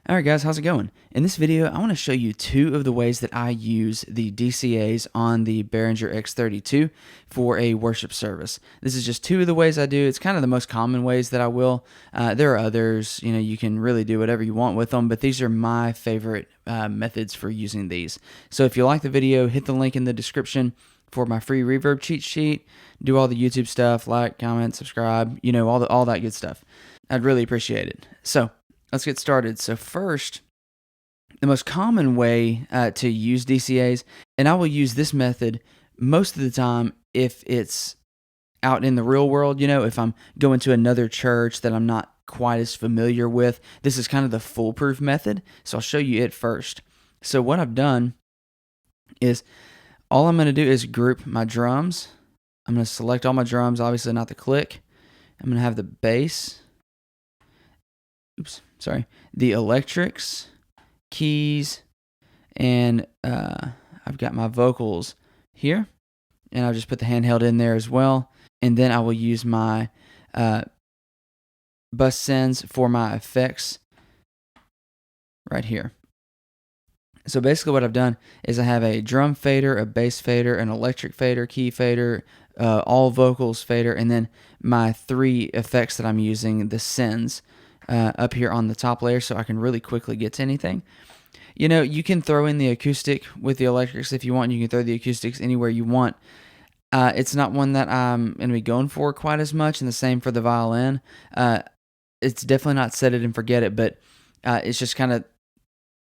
Alright guys, how's it going? In this video, I want to show you two of the ways that I use the DCAs on the Behringer X32 for a worship service. This is just two of the ways I do. It's kind of the most common ways that I will. There are others, you can really do whatever you want with them, but these are my favorite methods for using these. So if you like the video, hit the link in the description for my free reverb cheat sheet. Do all the YouTube stuff, like, comment, subscribe, all that good stuff. I'd really appreciate it. So let's get started. So first, the most common way to use DCAs, and I will use this method most of the time if it's out in the real world, if I'm going to another church that I'm not quite as familiar with. This is kind of the foolproof method, so I'll show you it first. So what I've done is all I'm going to do is group my drums. I'm going to select all my drums, obviously not the click. I'm going to have the bass. The electrics, keys, and I've got my vocals here, and I'll just put the handheld in there as well, and then I will use my bus sends for my effects right here. So basically what I've done is I have a drum fader, a bass fader, an electric fader, key fader, all vocals fader, and then my three effects that I'm using, the sends, up here on the top layer so I can really quickly get to anything. You can throw in the acoustic with the electrics if you want. You can throw the acoustics anywhere you want. It's not one that I'm going to be going for quite as much, and the same for the violin. It's definitely not set it and forget it, but it's just kind of,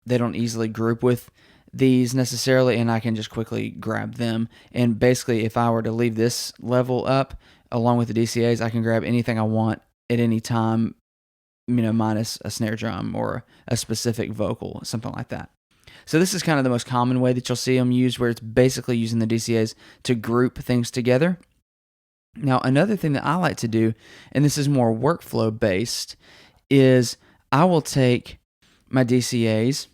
they don't easily group with these necessarily, and I can just quickly grab them. And basically, if I were to leave this level up along with the DCAs, I can grab anything I want at any time, minus a snare drum or a specific vocal, something like that. So this is kind of the most common way that you'll see them used, where it's basically using the DCAs to group things together. Now, another thing that I like to do, and this is more workflow based, is I will take my DCAs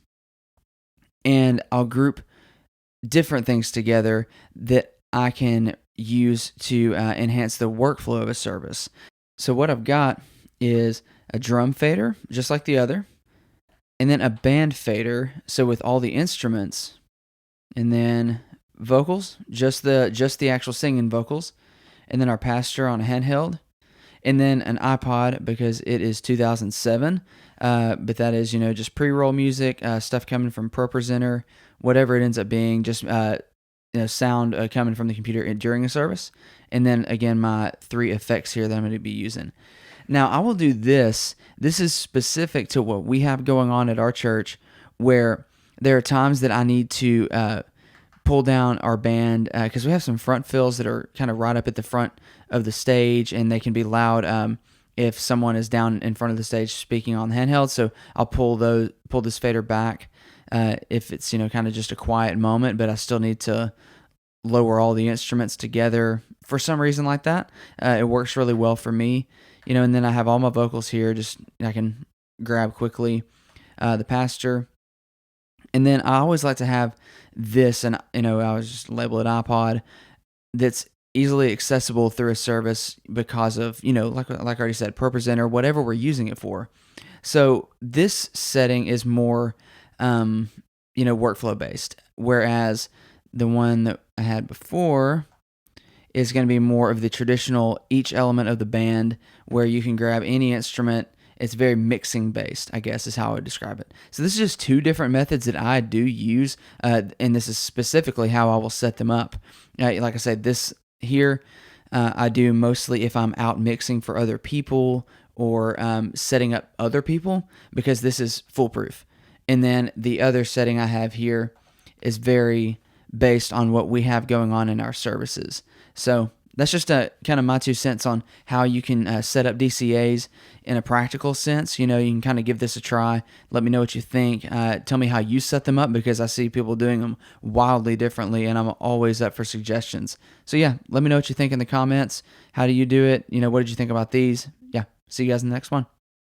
and I'll group different things together that I can use to enhance the workflow of a service. So what I've got is a drum fader, just like the other, and then a band fader, so with all the instruments, and then vocals, just the actual singing vocals, and then our pastor on a handheld, and then an iPod because it is 2007, but that is just pre-roll music, stuff coming from ProPresenter, whatever it ends up being, just sound coming from the computer during a service, and then again my three effects here that I'm going to be using. Now, I will do this. This is specific to what we have going on at our church, where there are times that I need to pull down our band because we have some front fills that are kind of right up at the front of the stage, and they can be loud if someone is down in front of the stage speaking on the handheld. So I'll pull this fader back if it's kind of just a quiet moment, but I still need to lower all the instruments together for some reason like that. It works really well for me. And then I have all my vocals here, I can grab quickly the pastor. And then I always like to have this, and I always just label it iPod, that's easily accessible through a service because of, like I already said, ProPresenter, whatever we're using it for. So this setting is more, workflow based, whereas the one that I had before is going to be more of the traditional each element of the band, where you can grab any instrument. It's very mixing based, I guess is how I would describe it. So this is just two different methods that I do use, and this is specifically how I will set them up. Like I said, this here I do mostly if I'm out mixing for other people or setting up other people, because this is foolproof. And then the other setting I have here is very based on what we have going on in our services. So that's just kind of my 2 cents on how you can set up DCAs in a practical sense. You can kind of give this a try. Let me know what you think. Tell me how you set them up, because I see people doing them wildly differently, and I'm always up for suggestions. So yeah, let me know what you think in the comments. How do you do it? What did you think about these? Yeah, see you guys in the next one.